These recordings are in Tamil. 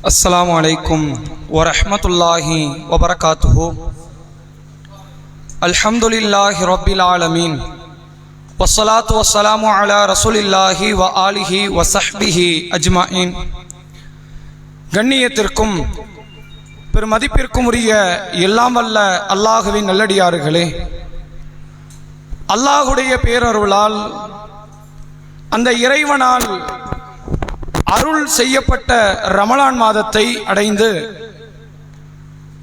अस्सलामु अलैकुम वरहमतुल्लाहि वबरकातुहु। अल्हम्दुलिल्लाहि रब्बिल आलमीन वस्सलातु वस्सलामु अला रसूलिल्लाहि व आलिहि व सहबिहि अज्माइन। கண்ணியத்திற்கும் பெருமதிப்பிற்கும் உரிய எல்லாம் வல்ல அல்லாஹுவின் நல்லடியார்களே, அல்லாஹுடைய பேரருளால் அந்த இறைவனால் அருள் செய்யப்பட்ட ரமலான் மாதத்தை அடைந்து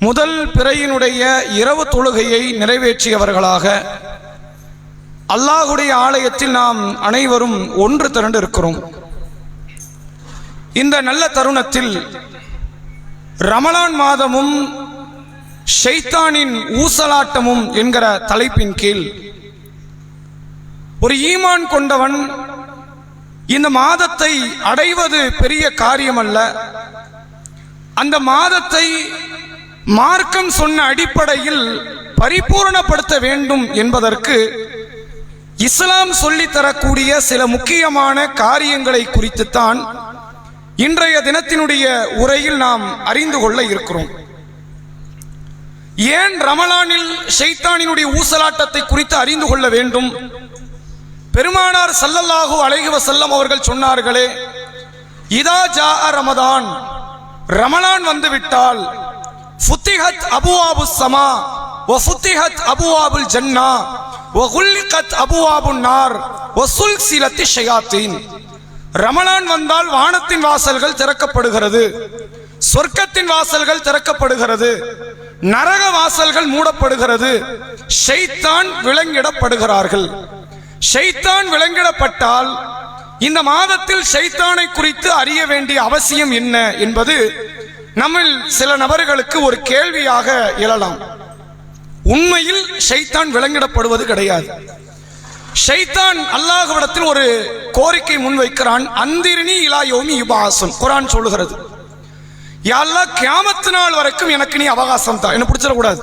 முதல் பிறையினுடைய இரவு தொழுகையை நிறைவேற்றியவர்களாக அல்லாஹுடைய ஆலயத்தில் நாம் அனைவரும் ஒன்று திரண்டு இருக்கிறோம். இந்த நல்ல தருணத்தில் ரமலான் மாதமும் ஷைத்தானின் ஊசலாட்டமும் என்கிற தலைப்பின் கீழ் ஒரு ஈமான் கொண்டவன் இந்த மாதத்தை அடைவது பெரிய காரியம் அல்ல, அந்த மாதத்தை மார்க்கம் சொன்ன அடிப்படையில் பரிபூரணப்படுத்த வேண்டும் என்பதற்கு இஸ்லாம் சொல்லித்தரக்கூடிய சில முக்கியமான காரியங்களை குறித்துத்தான் இன்றைய தினத்தினுடைய உரையில் நாம் அறிந்து கொள்ள இருக்கிறோம். ஏன் ரமலானில் ஷைத்தானினுடைய ஊசலாட்டத்தை குறித்து அறிந்து கொள்ள வேண்டும்? பெருமானார் ஸல்லல்லாஹு அலைஹி வஸல்லம் அவர்கள் சொன்னார்களே, இதா ஜாஅ ரமதான், ரமலான் வந்துவிட்டால் ஃபுத்திஹத் அபுவாபுஸ் ஸமா வ ஃபுத்திஹத் அபுவாபுல் ஜன்னா வ குல்லிகத் அபுவாபுன் நார் வ சுல்சிலத்தி ஷயாத்தீன். ரமலான் வந்தால் வானத்தின் வாசல்கள் திறக்கப்படுகிறது, சொர்க்கத்தின் வாசல்கள் திறக்கப்படுகிறது, நரக வாசல்கள் மூடப்படுகிறது, ஷைத்தான் விலங்கிடப்படுகிறார்கள். ஷைத்தான் விலங்கிடப்பட்டால் இந்த மாதத்தில் ஷைத்தானை குறித்து அறிய வேண்டிய அவசியம் என்ன என்பது நம்மில் சில நபர்களுக்கு ஒரு கேள்வியாக எழலாம். உண்மையில் ஷைத்தான் விலங்கிடப்படுவது கிடையாது. ஷைத்தான் அல்லாஹ்விடத்தில் ஒரு கோரிக்கை முன்வைக்கிறான். அந்திரினி இலா யௌமி யுபாசுன், குர்ஆன் சொல்லுகிறது, யா அல்லாஹ் கியாமத் நாள் வரைக்கும் எனக்கு நீ அவகாசம் தா, என்ன பிடிச்சிடக்கூடாது,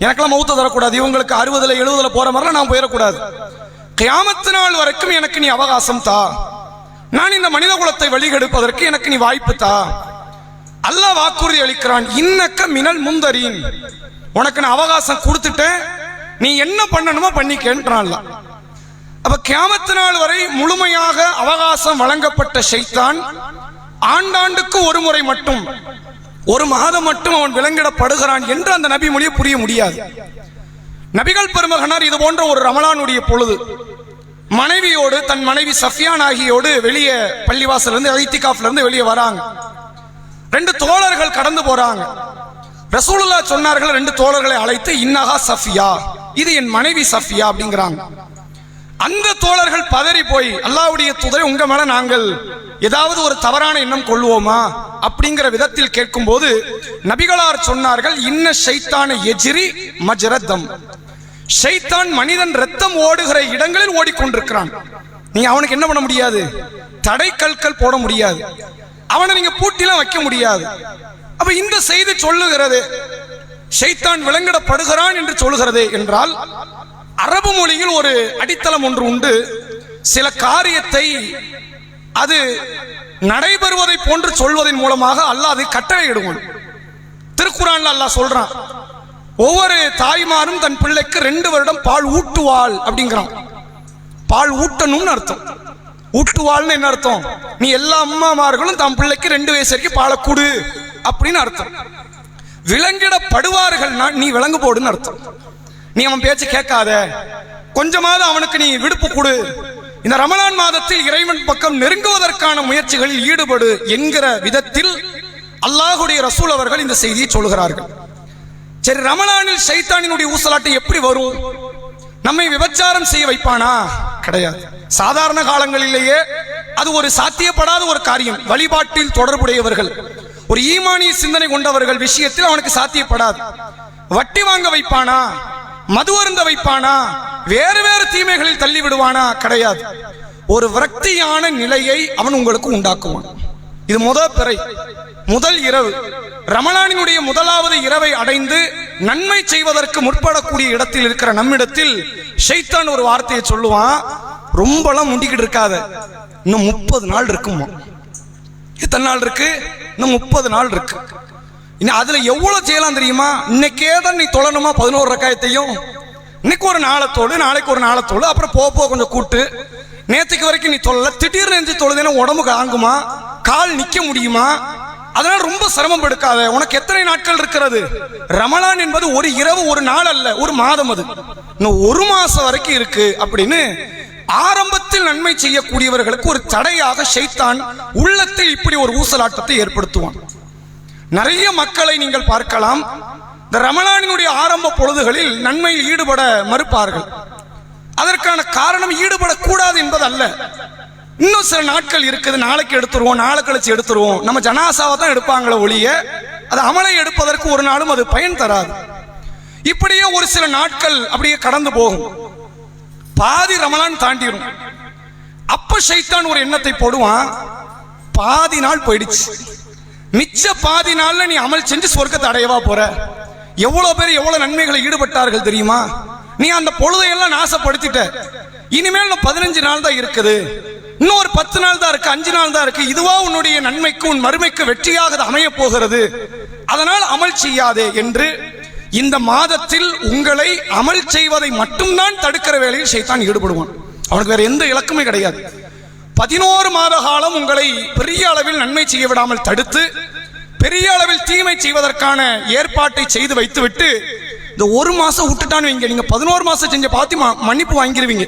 எனக்கெல்லாம் மௌத்த தரக்கூடாது, இவங்களுக்கு 60 70 போற மாதிரிலாம் நான் போயிடக்கூடாது, கியாமத் நாள் வரைக்கும் எனக்கு நீ அவகாசம் தா, நான் இந்த மனித குலத்தை வழிகெடுப்பதற்கு எனக்கு நீ வாய்ப்பு தா. அல்லாஹ் வாக்குறுதி அளிக்கிறான், இன்னக்க மினல் முந்தரீன், உனக்கு நான் அவகாசம் கொடுத்துட்டேன், நீ என்ன பண்ணணுமோ பண்ணிக்கேன்றான். அப்ப கியாமத் நாள் வரை முழுமையாக அவகாசம் வழங்கப்பட்ட ஷைத்தான் ஆண்டாண்டுக்கு ஒரு முறை மட்டும், ஒரு மாதம் மட்டும் அவன் விலங்கிடப்படுகிறான் என்று அந்த நபி மொழியை புரிய முடியாது. நபிகள் பெருமகனார் இது போன்ற ஒரு ரமலானுடைய பொழுது மனைவியோடு, தன் மனைவி சஃபியான் ஆகியோடு வெளியே பள்ளிவாசல் இருந்து இத்திகாஃப்ல இருந்து வெளியே வராங்க. 2 தோழர்கள் கடந்து போறாங்க. ரசூலுல்லாஹ் சொன்னார்கள், 2 தோழர்களை அழைத்து, இன்னஹா சஃபியா, இது என் மனைவி சஃபியா அப்படிங்கிறாங்க. அந்த தோழர்கள் பதறி போய், அல்லாஹ்வுடைய தூதரே, உங்க மேல நாங்கள் ஏதாவது ஒரு தவறான எண்ணம் கொள்வோமா அப்படிங்கிற விதத்தில் கேட்கும் போது நபிகளார் சொன்னார்கள், இன்ன ஷைத்தான எஜ்ரி மஜ்ரதம், ஷைத்தான் மனிதன் ரத்தம் ஓடுகிற இடங்களில் ஓடிக்கொண்டிருக்கிறான். நீங்க அவனுக்கு என்ன பண்ண முடியாது, தடை கற்கள் போட முடியாது, அவனை நீங்க பூட்டிலாம் வைக்க முடியாது. அப்ப இந்த செய்தி சொல்லுகிறது ஷைத்தான் விலங்கிடப்படுகிறான் என்று சொல்லுகிறது என்றால், அரபு மொழியில் ஒரு அடித்தளம் ஒன்று உண்டு. சில காரியத்தை அது நடைபெறுவதை போன்று சொல்வதன் மூலமாக அல்லாஹ் அதை கட்டளையிடுவான். திருக்குர்ஆன்ல அல்லாஹ் சொல்றான், ஒவ்வொரு தாய்மாரும் தன் பிள்ளைக்கு 2 வருடம் பால் ஊட்டுவாள் அப்படிங்கிறான். பால் ஊட்டணும்னு அர்த்தம். ஊட்டுவாள்னு என்ன அர்த்தம்? நீ எல்லா அம்மாமார்களும் தன் பிள்ளைக்கு 2 வயசு வரைக்கும் பாலை கொடு அப்படின்னு அர்த்தம். விலங்கிடப்படுவார்கள், நீ விலங்கு போடுன்னு அர்த்தம். நீ அவன் பேச்சு கேட்காத, கொஞ்சமாவது அவனுக்கு நீ விடுப்பு கொடு, இந்த ரமலான் மாதத்தில் இறைவன் பக்கம் நெருங்குவதற்கான முயற்சிகளில் ஈடுபடு என்கிற விதத்தில் அல்லாஹ்வுடைய ரசூல் அவர்கள் இந்த செய்தியை சொல்கிறார்கள். சரி, ரமலானில் ஷைத்தானினுடைய ஊசலாட்டம் எப்படி வரும்? நம்மை விபச்சாரம் செய்ய வைப்பானா? கிடையாது. சாதாரண காலங்களிலேயே அது ஒரு சாத்தியப்படாத ஒரு காரியம். வழிபாட்டில் தொடர்புடையவர்கள், ஒரு ஈமானிய சிந்தனை கொண்டவர்கள் விஷயத்தில் அவனுக்கு சாத்தியப்படாது. வட்டி வாங்க வைப்பானா? மது அருந்த வைப்பானா? வேறு வேறு தீமைகளில் தள்ளி விடுவானா? கிடையாது. ஒரு விரக்தியான நிலையை அவன் உங்களுக்கு உண்டாக்குவான். இது முதல் பிறை, முதல் இரவு, ரமலானினுடைய முதலாவது இரவை அடைந்து நன்மை செய்வதற்கு முற்படக்கூடிய இடத்தில் இருக்கிற நம்மிடத்தில் ஷைத்தான் ஒரு வார்த்தையை சொல்லுவான், ரொம்பலாம் முண்டிக்கிட்டு இருக்காத, இன்னும் 30 நாள் இருக்குமா. எத்தனை நாள் இருக்கு? இன்னும் 30 நாள் இருக்கு. இன்னும் அதுல எவ்வளவு செய்யலாம் தெரியுமா? இன்னைக்கே தான் நீ தொழணுமா 11 ரக்காயத்தையும்? இன்னைக்கு ஒரு நாளத்தோடு, நாளைக்கு ஒரு நாளத்தோடு, அப்புறம் போக கொஞ்சம் கூட்டு. நேற்றுக்கு வரைக்கும் நீ தொழல, திடீர்னு நெஞ்சு தொழுதுன்னா உடம்புக்கு ஆங்குமா? கால் நிக்க முடியுமா? அதனால ரொம்ப சிரமம் எடுக்காத. உனக்கு எத்தனை நாட்கள் இருக்கிறது? ரமலான் என்பது ஒரு இரவு ஒரு நாள் அல்ல, ஒரு மாதம். அது இன்னும் 1 மாசம் வரைக்கும் இருக்கு அப்படின்னு ஆரம்பத்தில் நன்மை செய்யக்கூடியவர்களுக்கு ஒரு தடையாக ஷைத்தான் உள்ளத்தில் இப்படி ஒரு ஊசலாட்டத்தை ஏற்படுத்துவான். நிறைய மக்களை நீங்கள் பார்க்கலாம், இந்த ரமலானினுடைய ஆரம்ப பொழுதுகளில் நன்மையில் ஈடுபட மறுப்பார்கள். அதற்கான காரணம் ஈடுபடக்கூடாது என்பது அல்ல. இன்னும் சில நாட்கள் இருக்குது, நாளைக்கு எடுத்துருவோம், நாளை கழிச்சு எடுத்துருவோம், நம்ம ஜனாசாவை தான் எடுப்பாங்களே ஒழிய அது அமலை எடுப்பதற்கு ஒரு நாளும் அது பயன் தராது. இப்படியே ஒரு சில நாட்கள் அப்படியே கடந்து போகும், பாதி ரமலான் தாண்டிடும். அப்ப ஷைத்தான் ஒரு எண்ணத்தை போடுவான், பாதி நாள் போயிடுச்சு, மிச்ச பாதி நாள்ல நீ அமல் செஞ்சு சொர்க்கத்தை அடையவா போற? எவ்வளவு பேர் எவ்வளவு நன்மைகளை ஈடுபட்டார்கள் தெரியுமா? நீ அந்த பொழுதையெல்லாம் நாசப்படுத்திட்ட. இனிமேல் 15 நாள் தான் இருக்குது, இன்னும் ஒரு 10 நாள் தான் இருக்கு, 5 நாள் தான் இருக்கு. இதுவா உன்னுடைய நன்மைக்கு, உன் மறுமைக்கு வெற்றியாக அமைய போகிறது. அதனால் அமல் செய்யாதே என்று இந்த மாதத்தில் உங்களை அமல் செய்வதை மட்டும்தான் தடுக்கிற வேலையில் ஷைத்தான் ஈடுபடுவான். அவனுக்கு வேற எந்த இலக்குமே கிடையாது. 11 மாத காலம் உங்களை பெரிய அளவில் நன்மை செய்ய விடாமல் தடுத்து, பெரிய அளவில் தீமை செய்வதற்கான ஏற்பாட்டை செய்து வைத்துவிட்டு, இந்த 1 மாசம் விட்டுட்டான்னு வைங்க, நீங்க 11 மாசம் செஞ்ச பாத்தி மன்னிப்பு வாங்கிடுவீங்க.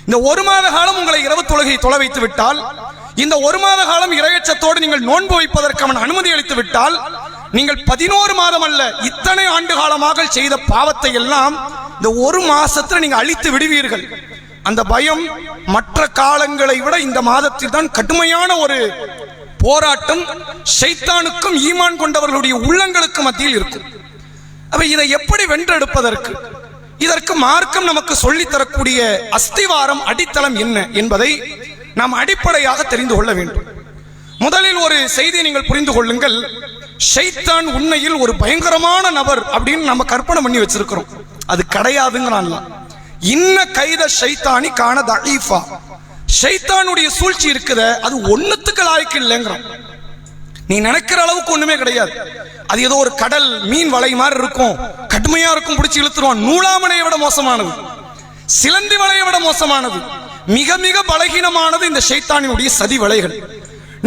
இந்த 1 மாத காலம் உங்களை இரவு தொழுகை தொலை வைத்து விட்டால், இந்த 1 மாத காலம் இறையச்சத்தோடு நீங்கள் நோன்பு வைப்பதற்கு அவன் அனுமதி அளித்து விட்டால், நீங்கள் 11 மாதம் அல்ல, இத்தனை ஆண்டு காலமாக செய்த பாவத்தை எல்லாம் இந்த 1 மாசத்துல நீங்க அழித்து விடுவீர்கள். அந்த பயம் மற்ற காலங்களை விட இந்த மாதத்தில் தான் கடுமையான ஒரு போராட்டம் ஷைத்தானுக்கும் ஈமான் கொண்டவர்களுடைய உள்ளங்களுக்கு மத்தியில் இருக்கும். அப்ப இதை எப்படி வென்றெடுப்பதற்கு, இதற்கு மார்க்கம் நமக்கு சொல்லித் தரக்கூடிய அஸ்திவாரம், அடித்தளம் என்ன என்பதை நாம் அடிப்படையாக தெரிந்து கொள்ள வேண்டும். முதலில் ஒரு செய்தியை நீங்கள் புரிந்து கொள்ளுங்கள். ஷைத்தான் உண்மையில் ஒரு பயங்கரமான நபர் அப்படின்னு நம்ம கற்பனை பண்ணி வச்சிருக்கிறோம், அது கிடையாதுங்கிறான். இன்ன கைத ஷைத்தானி காண தஈஃபா, ஷைத்தானுடைய சூழ்ச்சி இருக்குத அது ஒண்ணுத்துக்கு லாய்க்கு இல்லைங்கிறான். நீ நினைக்கிற அளவுக்கு ஒண்ணுமே கிடையாது. அது ஏதோ ஒரு கடல் மீன் வலை மாதிரி இருக்கும், கடுமையா இருக்கும், பிடிச்சி இழுத்துருவான். நூலாமனையை விட மோசமானது, சிலந்தி வலையை விட மோசமானது, மிக மிக பலகீனமானது இந்த ஷைத்தானினுடைய சதி வலைகள்.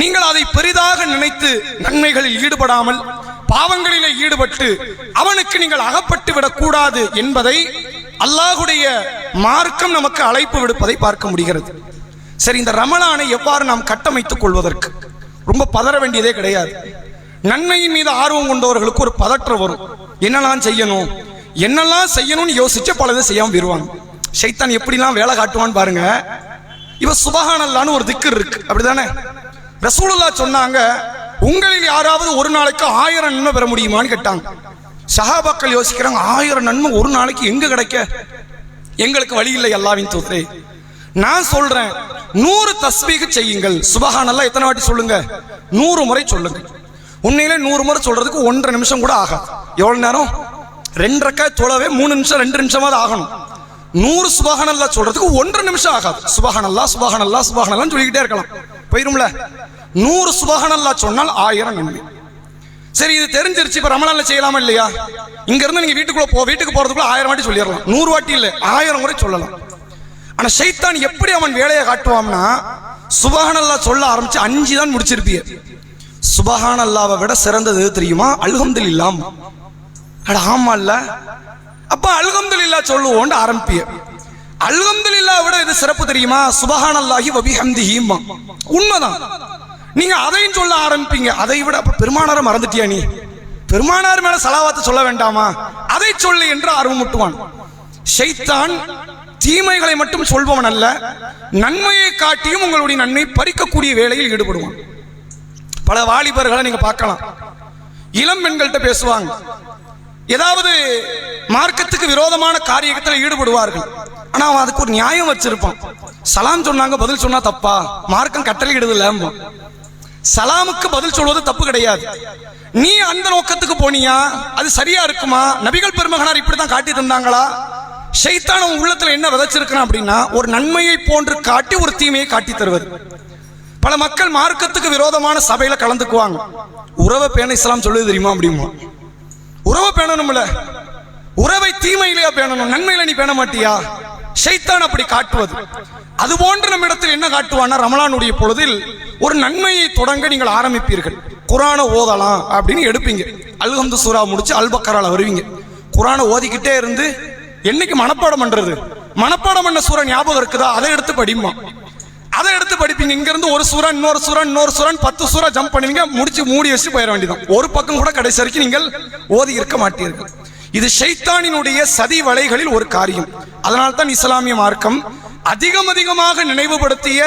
நீங்கள் அதை பெரிதாக நினைத்து நன்மைகளில் ஈடுபடாமல் பாவங்களிலே ஈடுபட்டு அவனுக்கு நீங்கள் அகப்பட்டு விடக்கூடாது என்பதை அல்லாஹுடைய மார்க்கம் நமக்கு அழைப்பு விடுப்பதை பார்க்க முடிகிறது. சரி, இந்த ரமலானை எவ்வாறு நாம் கட்டமைத்துக் கொள்வதற்கு ரொம்ப பதற வேண்டியதே கிடையாது. நன்மையின் மீது ஆர்வம் கொண்டவர்களுக்கு ஒரு பதற்றம் வரும், என்னெல்லாம் செய்யணும் என்னெல்லாம் செய்யணும்னு யோசிச்சு பலதை செய்யாம விடுவாங்க. ஷைத்தான் எப்படிலாம் வேலை காட்டுவான்னு பாருங்க. இவ சுபஹானல்லான்னு ஒரு திக்ர் இருக்கு, அப்படிதானே? ரசூலுல்லாஹ் சொன்னாங்க, உங்களில் யாராவது ஒரு நாளைக்கு 1000 நன்மை பெற முடியுமான்னு கேட்டாங்க. சஹாபாக்கள் யோசிக்கிறாங்க, 1000 நன்மை ஒரு நாளைக்கு எங்க கிடைக்க? எங்களுக்கு வழி இல்லை அல்லாஹ்வின் தூதரே. நான் சொல்றேன், 100 தஸ்பீஹ் செய்யுங்கள். சுபஹானல்லாஹ் எத்தனை வாட்டி சொல்லுங்க? 100 முறை சொல்லுங்க. உண்மையிலே 100 முறை சொல்றதுக்கு 1.5 நிமிஷம் கூட ஆகாது. எவ்வளவு நேரம்? 2 ரக்காத் தொழவே 3 நிமிஷம், 2 நிமிஷமாவது ஆகணும். 100 சுபஹானல்லாஹ் சொல்றதுக்கு 1.5 நிமிஷம் ஆகாது. சுபஹானல்லாஹ் சுபஹானல்லாஹ் சுபஹானல்லாஹ் சொல்லிக்கிட்டே இருக்கலாம், போயிரும்ல. 100 சுபஹானல்லாஹ் சொன்னால் 1000 நன்மை. சரி, இது தெரிஞ்சிருச்சு, இப்ப ரமலான்ல செய்யலாமா இல்லையா? இங்க இருந்து நீங்க வீட்டுக்கு போறதுக்குள்ள 1000 வாட்டி சொல்லிடலாம். 100 வாட்டி இல்ல, 1000 முறை சொல்லலாம். ஆனா ஷைத்தான் எப்படி அவன் வேலையை காட்டுவான்னா, சுபஹானல்லாஹ் சொல்ல ஆரம்பிச்சு 5 தான் முடிச்சிருப்பிய. சுபஹானல்லாஹ்வை விட சிறந்தது தெரியுமா? அல்ஹம்துலில்லாஹ். அட ஆமா இல்ல, அப்ப அல்ஹம்துலில்லாஹ் சொல்லுவோம் ஆரம்பிய. அல்ஹம்துலில்லாஹ் விட இது சிறப்பு தெரியுமா? சுபஹானல்லாஹி வ பிஹம்திஹி. உண்மைதான், நீங்க அதையும் சொல்ல ஆரம்பிப்பீங்க. அதை விட அப்ப பெருமானாரை மறந்துட்டியா? நீ பெருமானார் மேல சலாவாத்து சொல்ல வேண்டாமா? அதை சொல்லு என்று ஆர்வம் முட்டுவான். ஷைத்தான் தீமைகளை மட்டும் சொல்பவன் அல்ல, நன்மையை காட்டியும் உங்களுடைய நன்மை பறிக்கக்கூடிய வேலையில் ஈடுபடுவான். பல வாலிபர்களை நீங்க பார்க்கலாம், இளம் பெண்கள்கிட்ட பேசுவாங்க, ஏதாவது மார்க்கத்துக்கு விரோதமான காரியத்தில் ஈடுபடுவார்கள். ஆனா அவன் அதுக்கு ஒரு நியாயம் வச்சிருப்பான். சலாம் சொன்னாங்க, பதில் சொன்னா தப்பா? மார்க்கம் கட்டளை இடுதல்ல. சலாமுக்கு பதில் சொல்வது தப்பு கிடையாது. நீ அந்த நோக்கத்துக்கு போனியா? அது சரியா இருக்குமா? நபிகள் பெருமகனார் இப்படித்தான் காட்டி தந்தாங்களா? ஷைத்தான் உள்ளத்துல என்ன விதைச்சிருக்கான் அப்படின்னா, ஒரு நன்மையை போன்று காட்டி ஒரு தீமையை காட்டி தருவது. பல மக்கள் மார்க்கத்துக்கு விரோதமான சபையில கலந்துக்குவாங்க. உறவை பேண இஸ்லாம் சொல்லுது தெரியுமா அப்படிமா? உறவை பேணணும்ல, உறவை தீமையிலேயே பேணணும், நன்மையில நீ பேண மாட்டியா? ஷைத்தான் அப்படி காட்டுவது. அது போன்று நம்ம இடத்தில் என்ன காட்டுவான்னா, ரமலானுடைய பொழுதில் ஒரு நன்மையை தொடங்க நீங்கள் ஆரம்பிப்பீர்கள். குரானை ஓதலாம் அப்படின்னு எடுப்பீங்க. அல்ஹம்து சூரா முடிச்சு அல்பக்கரால வருவீங்க. குரானை ஓதிக்கிட்டே இருந்து என்னைக்கு மனப்பாடம் பண்றது? மனப்பாடம் பண்ண சூரா ஞாபகம் இருக்குதா? அதை எடுத்து படிமா. அதை எடுத்து படிப்பீங்க. இங்க இருந்து ஒரு சூரா, இன்னொரு சூரா, இன்னொரு சூரா, 10 சூரா ஜம்ப் பண்ணுவீங்க. முடிச்சு மூடி வச்சு போயிட வேண்டியதான். ஒரு பக்கம் கூட கடைசி வரைக்கும் நீங்கள் ஓதி இருக்க மாட்டீர்கள். இது ஷைத்தானினுடைய சதி வலைகளில் ஒரு காரியம். அதனால தான் இஸ்லாமிய மார்க்கம் அதிகமாக நினைவுபடுத்திய,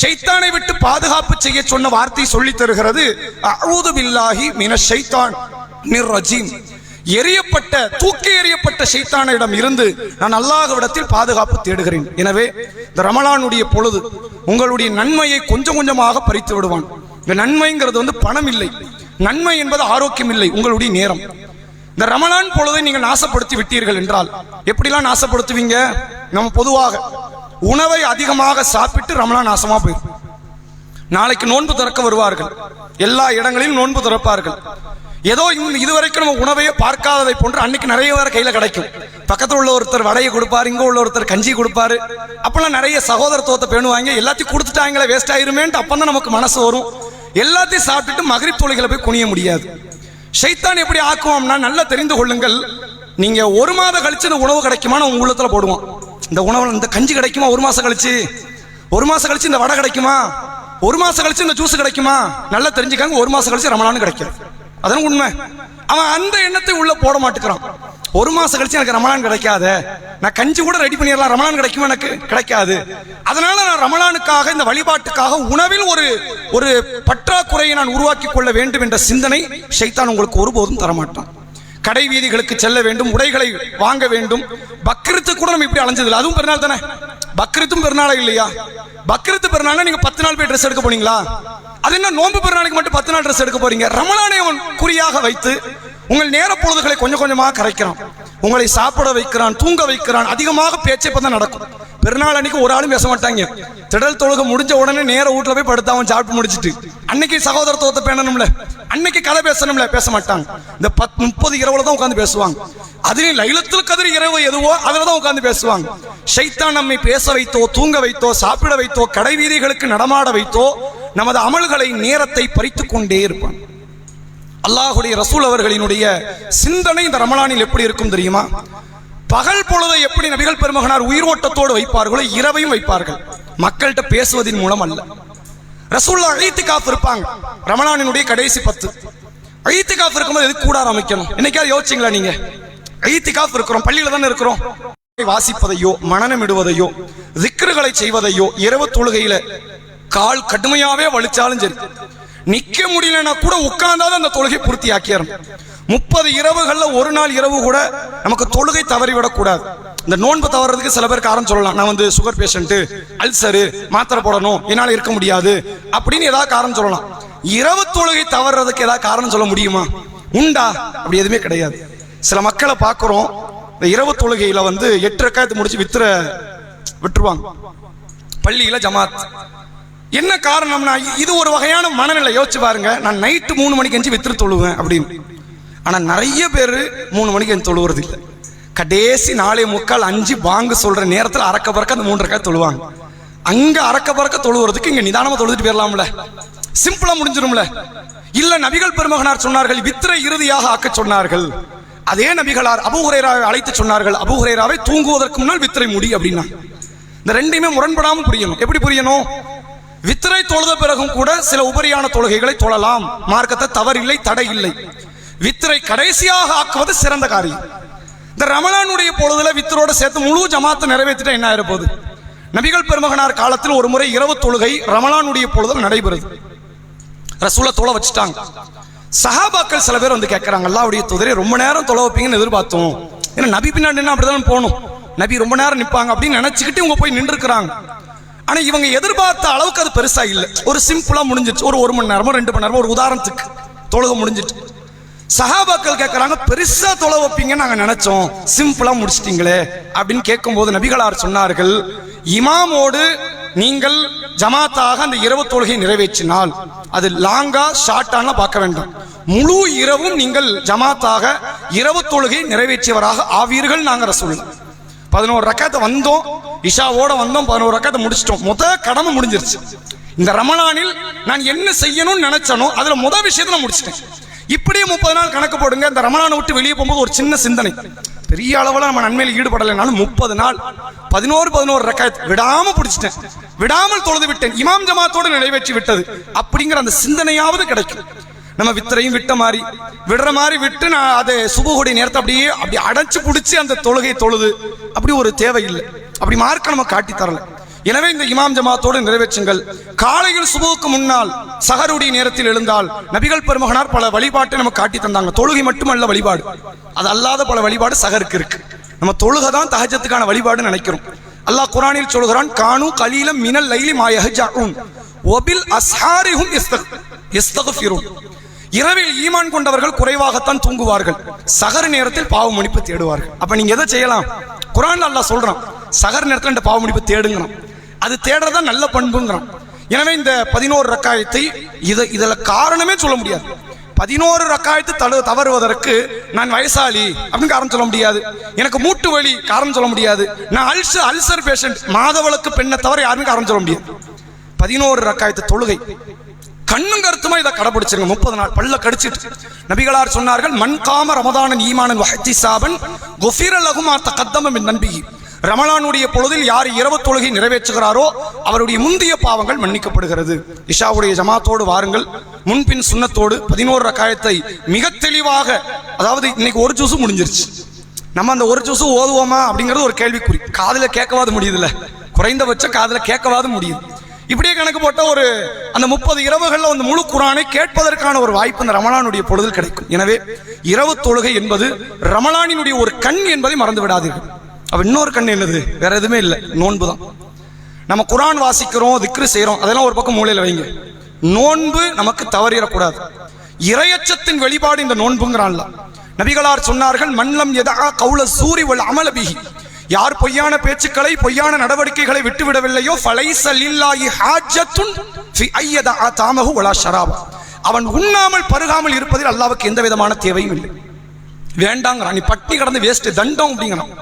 ஷைத்தானை விட்டு பாதுகாப்பு செய்ய சொன்ன வார்த்தை சொல்லி தருகிறது. அஊது பில்லாஹி மினஷ் ஷைத்தானிர் ரஜீம். எரியப்பட்ட, தூக்கி எறியப்பட்ட ஷைத்தானிடம் இருந்து நான் அல்லாஹ்விடத்தில் பாதுகாப்பு தேடுகிறேன். எனவே இந்த ரமலானுடைய பொழுது உங்களுடைய நன்மையை கொஞ்சம் கொஞ்சமாக பறித்து விடுவான். இந்த நன்மைங்கிறது பணம் இல்லை. நன்மை என்பது ஆரோக்கியம் இல்லை, உங்களுடைய நேரம். இந்த ரமலான் பொழுதை நீங்கள் நாசப்படுத்தி விட்டீர்கள் என்றால் எப்படிலாம் நாசப்படுத்துவீங்க? நம்ம பொதுவாக உணவை அதிகமாக சாப்பிட்டு ரமலான் நாசமா போயிடும். நாளைக்கு நோன்பு திறக்க வருவார்கள், எல்லா இடங்களிலும் நோன்பு திறப்பார்கள். ஏதோ இதுவரைக்கும் நம்ம உணவையே பார்க்காததை போன்று அன்னைக்கு நிறைய பேர் கையில கிடைக்கும். பக்கத்தில் உள்ள ஒருத்தர் வடையை கொடுப்பாரு, இங்க உள்ள ஒருத்தர் கஞ்சி கொடுப்பாரு. அப்பெல்லாம் நிறைய சகோதரத்துவத்தை பேணுவாங்க. எல்லாத்தையும் கொடுத்துட்டாங்களே, வேஸ்ட் ஆயிருமேன்ட்டு அப்பதான் நமக்கு மனசு வரும். எல்லாத்தையும் சாப்பிட்டுட்டு மகரிப் தொழுகையில போய் குனிய முடியாது. ஷைத்தான் எப்படி ஆக்குவோம்னா, நல்லா தெரிந்து கொள்ளுங்கள். நீங்க ஒரு மாதம் கழிச்சு இந்த உணவு கிடைக்குமான்னு உங்க உள்ளத்துல போடுவோம். இந்த உணவு, இந்த கஞ்சி கிடைக்குமா ஒரு மாசம் கழிச்சு? ஒரு மாசம் கழிச்சு இந்த வடை கிடைக்குமா? ஒரு மாசம் கழிச்சு இந்த ஜூஸ் கிடைக்குமா? நல்லா தெரிஞ்சுக்காங்க, ஒரு மாசம் கழிச்சு ரமலான் கிடைக்கும். அதான் உண்மை. அவன் அந்த எண்ணத்தை உள்ள போட மாட்டேங்கிறான். ஒரு மாசம் கழிச்சு எனக்கு ரமலான் கிடைக்காது, நான் கஞ்சி கூட ரெடி பண்ணிடலாம், ரமலான் கிடைக்குமா? எனக்கு கிடைக்காது. அதனால நான் ரமலானுக்காக, இந்த வழிபாட்டுக்காக உணவில் ஒரு பற்றாக்குறையை நான் உருவாக்கி கொள்ள வேண்டும் என்ற சிந்தனை ஷைத்தான் உங்களுக்கு ஒருபோதும் தரமாட்டான். கடை வீதிகளுக்கு செல்ல வேண்டும், உடைகளை வாங்க வேண்டும். பக்ரீத்து கூட நம்ம இப்படி அலைஞ்சதில்லை. அதுவும் பெருநாள் தானே. பக்ரீத்தும் பெருநாளா இல்லையா? பக்ரீத்து பெருநாள் நீங்க 10 நாள் போய் ட்ரெஸ் எடுக்க போனீங்களா? அது என்ன, நோன்பு பெருநாளுக்கு மட்டும் 10 நாள் ட்ரெஸ் எடுக்க போறீங்க? ரமலானை அவன் குறியாக வைத்து உங்கள் நேர பொழுதுகளை கொஞ்சம் கொஞ்சமாக கரைக்கிறான். உங்களை சாப்பிட வைக்கிறான், தூங்க வைக்கிறான். அதிகமாக பேச்சை தான் நடக்கும். பெருநாள் அன்னைக்கு ஒரு ஆளும் பேச மாட்டாங்க. திடல் தொழுகை முடிஞ்ச உடனே நேர வீட்டுல போய் படுத்து அவன் சாப்பிட்டு முடிச்சுட்டு அன்னைக்கு சகோதரத்துவத்தை பேணணும்ல, அன்னைக்கு கதை பேசணும்ல, பேச மாட்டாங்க. இந்த 30 இரவுல தான் உட்காந்து பேசுவாங்க. அதுலயும் லைலத்துல் கத்ர் இரவு எதுவோ அதுலதான் உட்காந்து பேசுவாங்க. ஷைத்தான் நம்மை பேச வைத்தோ, தூங்க வைத்தோ, சாப்பிட வைத்தோ, கடை வீதிகளுக்கு நடமாட வைத்தோ நமது அமல்களை, நேரத்தை பறித்துக் கொண்டே இருப்பான். அல்லாஹுடைய ரசூல் அவர்களினுடைய சிந்தனை இந்த ரமலானில் எப்படி இருக்கும் தெரியுமா? பகல் பொழுதை எப்படி நபிகள் பெருமகனார் உயிரோட்டத்தோடு வைப்பார்களோ இரவையும் வைப்பார்கள். மக்கள்கிட்ட பேசுவதன் மூலம் அல்ல. ரசூலுல்லாஹ் இத்திகாஃப் இருப்பாங்க. ரமலானினுடைய கடைசி 10 இத்திகாஃப் இருக்கும்போது எதுக்கு கூடாரம் அமைக்கணும்? என்னைக்காவது யோசிச்சீங்களா நீங்க? இத்திகாஃப் இருக்கிறோம், பள்ளியில தானே இருக்கிறோம். வாசிப்பதையோ, மனனமிடுவதையோ, திக்ருகளை செய்வதையோ, இரவு தொழுகையில கால் கடுமையாவே வலிச்சாலும் சரி, நிக்க முடியலன்னா கூட உட்கார்ந்தாலும் அந்த தொழுகை பூர்த்தி ஆக்கிடும். 30 இரவுகள்ல ஒரு நாள் இரவு கூட நமக்கு தொழுகை தவறிவிடக் கூடாது. இந்த நோன்பு தவறதுக்கு சில பேர் காரணம் சொல்லலாம். நான் சுகர் பேஷண்ட், அல்சரு, மாத்திரை போடணும், என்னால இருக்க முடியாது அப்படின்னு ஏதாவது காரணம் சொல்லலாம். இரவு தொழுகை தவறதுக்கு ஏதாவது காரணம் சொல்ல முடியுமா? உண்டா? அப்படி எதுவுமே கிடையாது. சில மக்களை பார்க்கிறோம், இந்த இரவு தொழுகையில 8 ரக்காயத்து முடிச்சு விட்டுருவாங்க பள்ளியில ஜமாத். என்ன காரணம்னா, இது ஒரு வகையான மனநிலை. யோசிச்சு பாருங்க, நான் நைட்டு 3 மணிக்கு எஞ்சி வித்திரு தொழுவேன் அப்படின்னு. ஆனா நிறைய பேர் 3 மணிக்கு எஞ்சி தொழுவுறது இல்லை. கடைசி 4:45 5 வாங்க சொல்ற நேரத்தில் அறக்க பறக்க அந்த 3 ரக்காயத்து தொழுவாங்க. அங்க அறக்க பறக்க தொழுவுறதுக்கு இங்க நிதானமா தொழுதுட்டு போயிடலாம்ல, சிம்பிளா முடிஞ்சிரும்ல. இல்ல, நபிகள் பெருமகனார் சொன்னார்கள், வித்திரை இறுதியாக ஆக்க சொன்னார்கள். அதே நபிகளார் அபூ ஹுரைராவை அழைத்து சொன்னார்கள், அபூ ஹுரைராவை தூங்குவதற்கு முன்னால் வித்திரை முடி அப்படின்னா. இந்த ரெண்டையுமே முரண்படாமல் புரியணும். எப்படி புரியணும்? வித்திரை தொழுத பிறகும் கூட சில உபரியான தொழுகைகளை தொழலாம், மார்க்கத்தை தவறில்லை, தடை இல்லை. வித்திரை கடைசியாக ஆக்குவது சிறந்த காரியம். இந்த ரமலானுடைய பொழுதுல வித்திரோட சேர்த்து முழு ஜமாத்தை நிறைவேற்றிட்டா என்ன ஆயிர போகுது? நபிகள் பெருமகனார் காலத்தில் ஒரு முறை இரவு தொழுகை ரமலானுடைய பொழுதுல நடைபெறுது. ரசூலை தொழ வச்சுட்டாங்க. சஹாபாக்கள் சில பேர் கேட்கறாங்க, அல்லாஹ்வுடைய தூதரே ரொம்ப நேரம் தொழ வைப்பீங்கன்னு எதிர்பார்த்தோம். ஏன்னா நபி பின்னாடி என்ன அப்படிதான் போகணும், நபி ரொம்ப நேரம் நிற்பாங்க அப்படின்னு நினைச்சுக்கிட்டு இவங்க போய் நின்று இருக்கிறாங்க. ஆனா இவங்க எதிர்பார்த்த அளவுக்கு அது பெருசா இல்லை. ஒரு சிம்பிளா முடிஞ்சிச்சு. ஒரு மணி நேரமோ 2 மணி நேரமோ ஒரு உதாரணத்துக்கு தொழுக முடிஞ்சிட்டு. சஹாபாக்கள் கேட்கறாங்க, பெருசா தொழ வைப்பீங்கன்னு நாங்க நினைச்சோம், சிம்பிளா முடிச்சிட்டீங்களே அப்படின்னு கேட்கும் போது நபிகளார் சொன்னார்கள், இமாமோடு நீங்கள் ஜமாத்தாக அந்த இரவு தொழுகை நிறைவேற்றினால், அது லாங்கா ஷார்ட்டான பார்க்க வேண்டாம், முழு இரவும் நீங்கள் ஜமாத்தாக இரவு தொழுகை நிறைவேற்றியவராக ஆவீர்கள். நாங்க ரசூல் 11 ரக்காத்தை வந்தோம், இஷாவோட வந்தோம், 11 ரக்காத்தை முடிச்சிட்டோம். கடமை முடிஞ்சிருச்சு. இந்த ரமலானில் நான் என்ன செய்யணும்னு நினைச்சனோ அதுல விஷயத்தை முடிச்சிட்டேன். இப்படியே 30 நாள் கணக்கு போடுங்க. இந்த ரமலானை விட்டு வெளியே போகும்போது ஒரு சின்ன சிந்தனை, பெரிய அளவில் நம்ம நன்மையில் ஈடுபடலைனாலும் 30 நாள் 11 ரக்காத் விடாம பிடிச்சிட்டேன், விடாமல் தொழுது விட்டேன், இமாம் ஜமாத்தோடு நிறைவேற்றி விட்டது அப்படிங்கிற அந்த சிந்தனையாவது கிடைக்கும். நம்ம வித்தரையும் விடுற மாதிரி விட்டு நான் அதை சுபுகுடைய நேரத்தை அப்படி அடைச்சு பிடிச்சி அந்த தொழுகை தொழுது அப்படி ஒரு தேவை இல்லை. அப்படி மார்க்க நம்ம காட்டி தரல. எனவே இந்த இமாம் ஜமாத்தோடு நிறைவேற்றுங்கள். காலையில் சுபுவுக்கு முன்னால் சஹருடைய நேரத்தில் எழுந்தால் நபிகள் பெருமகனார் பல வழிபாட்டை நம்ம காட்டி தந்தாங்க. தொழுகை மட்டுமல்ல வழிபாடு, அது அல்லாத பல வழிபாடு சஹருக்கு இருக்கு. நம்ம தொழுகை தான் தஹஜ்ஜத்துக்கான வழிபாடு நினைக்கிறோம். அல்லாஹ் குர்ஆனில் சொல்கிறான், கானு கலீலம் மினல் லைலி மா யஹ்ஜஊன் வபில் அஸ்ஹாரிஹும் யஸ்தக்ஃபிரூன். இரவில் ஈமான் கொண்டவர்கள் குறைவாகத்தான் தூங்குவார்கள், சஹர் நேரத்தில் பாவ மன்னிப்பு தேடுவார்கள். அப்ப நீங்க எதை செய்யலாம்? குர்ஆன்ல அல்லாஹ் சொல்றான், சஹர் நேரத்தில் இந்த பாவ மன்னிப்பு தேடுங்கறான். அது தேடுறதா நல்ல பண்புங்கிறான். எனவே இந்த 11 ரக்காயத்தை இதுல காரணமே சொல்ல முடியாது. 11 ரக்காயத்து தவறுவதற்கு நான் வயசாளி அப்படின்னு காரணம் சொல்ல முடியாது, எனக்கு மூட்டு வலி காரணம் சொல்ல முடியாது, நான் அல்சர் பேஷண்ட் மாதவளுக்கு பெண்ணை தவிர யாருமே காரணம் சொல்ல முடியாது. 11 ரக்காயத்து தொழுகை கண்ணும் கருத்துமா இதை கடைபிடிச்சிருங்க. 30 நாள் பல்ல கடிச்சிட்டு நபிகளார் சொன்னார்கள், மன் காம ரமதானன் ஈமானன் வஹ்திசாபன் குஃபிர லஹு மா தகத்தம மின் நன்பிஹி. ரமலானுடைய பொழுதில் யார் இரவு தொழுகை நிறைவேற்றுகிறாரோ அவருடைய முந்தைய பாவங்கள் மன்னிக்கப்படுகிறது. இஷாவுடைய ஜமாத்தோடு வாருங்கள், முன்பின் சுன்னத்தோடு 11 ரக்காயத்தை மிக தெளிவாக. அதாவது இன்னைக்கு ஒரு ஜூஸு முடிஞ்சிருச்சு, நம்ம அந்த ஒரு ஜூஸு ஓதுவோமா அப்படிங்கிறது ஒரு கேள்விக்குறி. காதுல கேட்கவாது முடியுதுல்ல, குறைந்தபட்சம் காதுல கேட்கவாது முடியுது. இப்படியே கணக்கு போட்ட அந்த 30 இரவுகள்ல வந்து முழு குர்ஆனை கேட்பதற்கான ஒரு வாய்ப்பு இந்த ரமலானுடைய பொழுதில் கிடைக்கும். எனவே இரவு தொழுகை என்பது ரமலானினுடைய ஒரு கண் என்பதை மறந்து விடாதீர்கள். அப்ப இன்னொரு கண் என்னது? வேற எதுவுமே இல்லை, நோன்பு தான். நம்ம குர்ஆன் வாசிக்கிறோம், திக்ரு செய்யறோம், அதெல்லாம் ஒரு பக்கம் மூலையில வைங்க. நோன்பு நமக்கு தவறிடக்கூடாது. இறையச்சத்தின் வெளிப்பாடு இந்த நோன்புங்கிறான்ல. நபிகளார் சொன்னார்கள், மன்லம் யதா கௌல ஸூரி வல் அமல பிஹி. யார் பொய்யான பேச்சுக்களை பொய்யான நடவடிக்கைகளை விட்டுவிடவில்லையோ ஃபலைஸ லில்லாஹி ஹாஜ்ஜத்துன் ஃபி அய்யதா தாமஹு வலா ஷராப. அவன் உண்ணாமல் பருகாமல் இருப்பதில் அல்லாஹ்வுக்கு எந்த விதமான தேவையும் இல்லை. வேண்டாங்கிறான், நீ பட்டினி கடந்து வேஸ்ட் தண்டம் அப்படிங்கிறான்.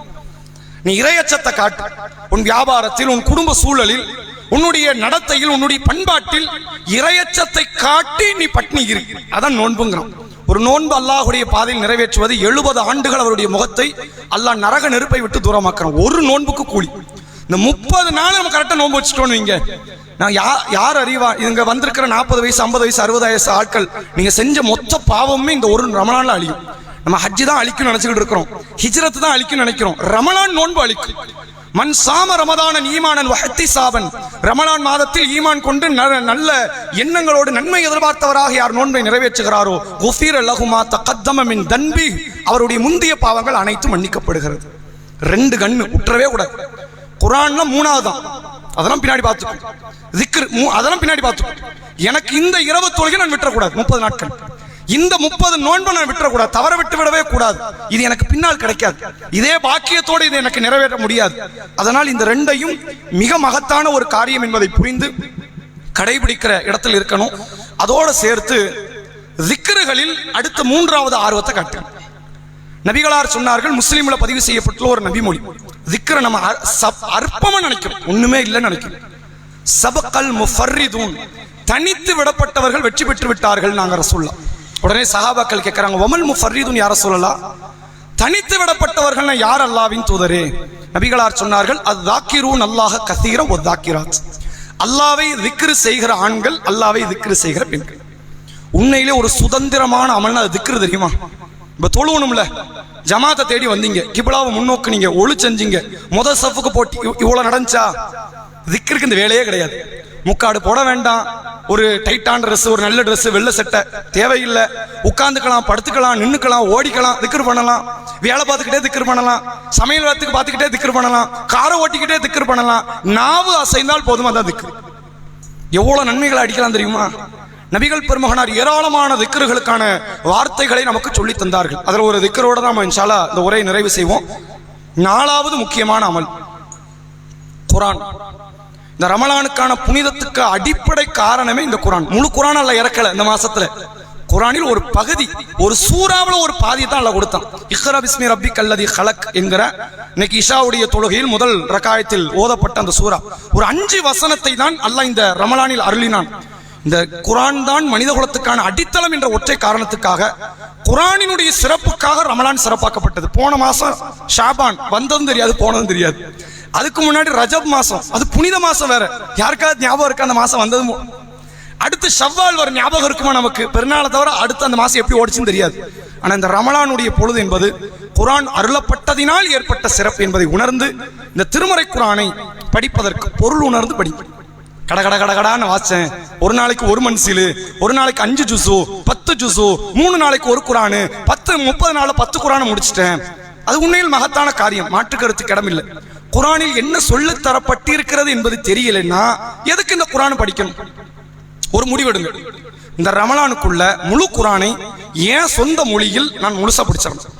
நீ இறையச்சத்தை காட்டு. உன் வியாபாரத்தில், உன் குடும்ப சூழலில், உன்னுடைய நடத்தையில், உன்னுடைய பண்பாட்டில் இறையச்சத்தை காட்டி நீ பட்டினி இரு. அதான் நோன்புங்கிறான். ஒரு நோன்பு அல்லாஹ்வுடைய பாதையில் நிறைவேற்றுவது 70 ஆண்டுகள் அவருடைய முகத்தை அல்லாஹ் நரக நெருப்பை விட்டு தூரமாக்குறான். ஒரு நோன்புக்கு கூலி. இந்த 30 நாள் நம்ம கரெக்டா நோன்பு வச்சுட்டோன்னு வைங்க, நான் யார் அறிவா இங்க வந்திருக்கிற 40 வயசு 50 வயசு 60 வயசு ஆட்கள் நீங்க செஞ்ச மொத்த பாவமே இந்த ஒரு ரமலான்ல அழியும். நம்ம ஹஜ்ஜி தான் அழிக்கும் நினைச்சுக்கிட்டு இருக்கிறோம், ஹிஜ்ரத் தான் அழிக்கும் நினைக்கிறோம். ரமலான் நோன்பு அழிக்கும். மன் சாம ரமதானன் ஈமானன் வஹ்திசாபன். ரமலான் மாதத்தில் ஈமான் கொண்டு நல்ல எண்ணங்களோடு நன்மை எதிர்பார்த்தவராக யார் நோன்பை நிறைவேற்றுகிறாரோ குஃபிர லஹு மா தகத்தம மின் தன்பி. அவருடைய முந்தைய பாவங்கள் அனைத்தும் மன்னிக்கப்படுகிறது. 2 கண்ணு உற்றவே கூடாது. குர்ஆன்ல 3வது தான், அதெல்லாம் பின்னாடி பார்த்துக்கோ. திக்ர் அதெல்லாம் பின்னாடி பார்த்துக்கோ. எனக்கு இந்த இரவு தொழுகை நான் விட்டுறக்கூடாது. 30 நாட்கள் இந்த 30 நோன்பை நான் விட்டுறக்கூடாது, தவற விட்டு விடவே கூடாது. இது எனக்கு பின்னால் கிடைக்காது, இதே பாக்கியத்தோடு இதை எனக்கு நிறைவேற்ற முடியாது. அதனால் இந்த 2ஐயும் மிக மகத்தான ஒரு காரியம் என்பதை புரிந்து கடைபிடிக்கிற இடத்தில் இருக்கணும். அதோடு சேர்த்து திக்ருகளில் அடுத்த 3வது ஆர்வத்தை காட்டுறேன். நபிகளார் சொன்னார்கள், முஸ்லிம்ல பதிவு செய்யப்பட்டுள்ள ஒரு நபிமொழி, திக்ர நம்ம அற்பமா நினைக்கிறோம், ஒண்ணுமே இல்லைன்னு நினைக்கிறோம். சபக்கல் முஃபர்ரிதூன். தனித்து விடப்பட்டவர்கள் வெற்றி பெற்று விட்டார்கள் நாங்க ரசூலுல்லாஹ். உடனே சஹாபாக்கள் கேட்கிறாங்க, வமல் முஃபர்ரிதுன் யா ரசூலல்லாஹ், தனித்து விடப்பட்டவர்கள் யார் அல்லாஹ்வின் தூதரே? நபிகளார் சொன்னார்கள், அஸ்ஸாகிரூன் அல்லாஹ கஸீரன் வஸ்ஸாகிராத். அல்லாஹ்வை திக்ர் செய்கிற ஆண்கள், அல்லாஹ்வை திக்ர் செய்கிற பெண்கள். உண்மையிலே ஒரு சுதந்திரமான அமல்னா அது திக்ர் தெரியுமா? இப்ப தொழுவணும்ல, ஜமாத்தை தேடி வந்தீங்க, கிப்லாவை முன்னோக்குனீங்க, ஒளி செஞ்சீங்க, முதல் சஃப்புக்கு போட்டி இவ்வளவு நடந்துச்சா? திக்ருக்கு இந்த வேலையே கிடையாது. முக்காடு போட வேண்டாம், ஒரு டைட்டான ட்ரெஸ், ஒரு நல்ல ட்ரெஸ், வெள்ளை சட்டை தேவையில்லை. உட்காந்துக்கலாம், படுத்துக்கலாம், நின்னுக்கலாம், ஓடிக்கலாம், திக்ர் பண்ணலாம். வேலை பார்த்துக்கிட்டே திக்ர் பண்ணலாம், சமையல் வேலைக்கு பார்த்துக்கிட்டே திக்ர் பண்ணலாம், காரை ஓட்டிக்கிட்டே திக்ர் பண்ணலாம். நாவு அசைந்தால் போதும், அதான் திக்ர். எவ்வளவு நன்மைகளை அடிக்கலாம் தெரியுமா? நபிகள் பெருமகனார் ஏராளமான திக்ருகளுக்கான வார்த்தைகளை நமக்கு சொல்லி தந்தார்கள். அதில் ஒரு திக்ரோட தான் நம்ம இன்ஷா அல்லாஹ் இந்த உரையை நிறைவு செய்வோம். 4வது முக்கியமான அமல் குர்ஆன். இந்த ரமலானுக்கான புனிதத்துக்கு அடிப்படை காரணமே இந்த குரான். முழு குரான் அல்ல இறக்கல இந்த மாசத்துல. குரானில் ஒரு பகுதி, ஒரு சூறாவில் ஒரு பாதியை தான் அல்லாஹ் கொடுத்தான். இக்ரா பிஸ்மி ரப்பிக்கல் லதீ ஹலக் என்கிற இன்னைக்கு இஷாவுடைய தொழுகையில் முதல் ரகாயத்தில் ஓதப்பட்ட அந்த சூறா, ஒரு 5 வசனத்தை தான் அல்லாஹ் இந்த ரமலானில் அருளினான். இந்த குரான் தான் மனித குலத்துக்கான அடித்தளம் என்ற ஒற்றை காரணத்துக்காக, குரானினுடைய சிறப்புக்காக ரமலான் சிறப்பாக்கப்பட்டது. போன மாசம் ஷாபான் வந்ததும் தெரியாது, போனதும் தெரியாது. அதுக்கு முன்னாடி ரஜப் மாசம், அது புனித மாசம் வேற. யாருக்காவது ஞாபகம் இருக்கு அந்த மாசம் வந்ததும்? அடுத்து ஷவ்வால் வர ஞாபகம் இருக்குமா நமக்கு? பெருநாளை தவிர அடுத்து அந்த மாசம் எப்படி ஓடிச்சுன்னு தெரியாது. ஆனா இந்த ரமலானுடைய பொழுது என்பது குரான் அருளப்பட்டதினால் ஏற்பட்ட சிறப்பு என்பதை உணர்ந்து இந்த திருமறை குரானை படிப்பதற்கு பொருள் உணர்ந்து படிப்பேன். கடகடான்னு வாச்சேன். ஒரு நாளைக்கு 1 மன்சிலு, ஒரு நாளைக்கு 5 ஜுசு, 10 ஜுசு, 3 நாளைக்கு 1 குரானு, 30 நாள் 10 குரானை முடிச்சிட்டேன். அது உண்மையில் மகத்தான காரியம், மாற்று கருத்துக்கு இடமில்லை. குரானில் என்ன சொல்ல தரப்பட்டிருக்கிறது என்பது தெரியலைன்னா எதுக்கு இந்த குரான் படிக்கணும்? ஒரு முடிவெடுங்க. இந்த ரமலானுக்குள்ள முழு குரானை ஏன் சொந்த மொழியில் நான் முழுசா பிடிச்சிடணும்.